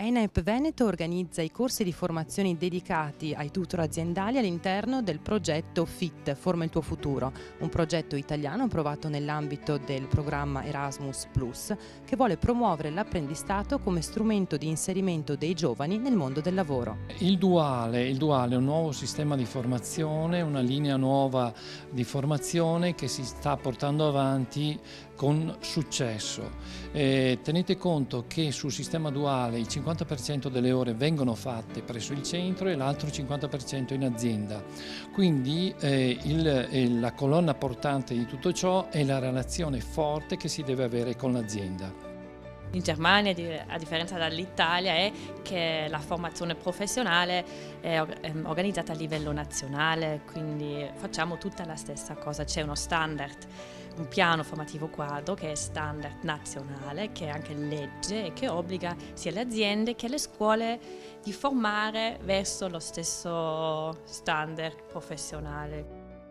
ENAIP Veneto organizza i corsi di formazione dedicati ai tutor aziendali all'interno del progetto FIT, Forma il tuo futuro, un progetto italiano approvato nell'ambito del programma Erasmus+, che vuole promuovere l'apprendistato come strumento di inserimento dei giovani nel mondo del lavoro. Il duale è un nuovo sistema di formazione, una linea nuova di formazione che si sta portando avanti con successo. Tenete conto che sul sistema duale il 50% delle ore vengono fatte presso il centro e l'altro 50% in azienda. Quindi la colonna portante di tutto ciò è la relazione forte che si deve avere con l'azienda. In Germania, a differenza dall'Italia, è che la formazione professionale è organizzata a livello nazionale, quindi facciamo tutta la stessa cosa. C'è uno standard, un piano formativo quadro che è standard nazionale, che è anche legge e che obbliga sia le aziende che le scuole di formare verso lo stesso standard professionale.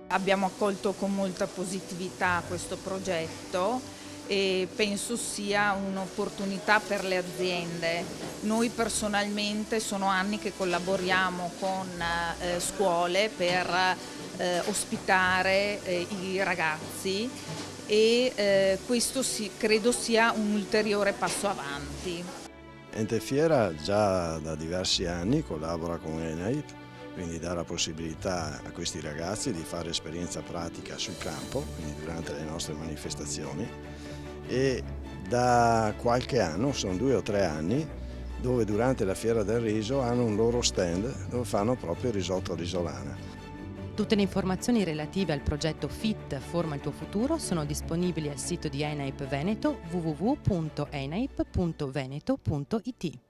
Abbiamo accolto con molta positività questo progetto e penso sia un'opportunità per le aziende. Noi personalmente sono anni che collaboriamo con scuole per ospitare i ragazzi e questo credo sia un ulteriore passo avanti. Ente Fiera già da diversi anni collabora con ENAIP, quindi dà la possibilità a questi ragazzi di fare esperienza pratica sul campo, quindi durante le nostre manifestazioni. E da qualche anno, sono 2 o 3 anni, dove durante la Fiera del Riso hanno un loro stand dove fanno proprio il risotto all'isolana. Tutte le informazioni relative al progetto FIT, Forma il tuo futuro, sono disponibili al sito di ENAIP Veneto www.enaip.veneto.it.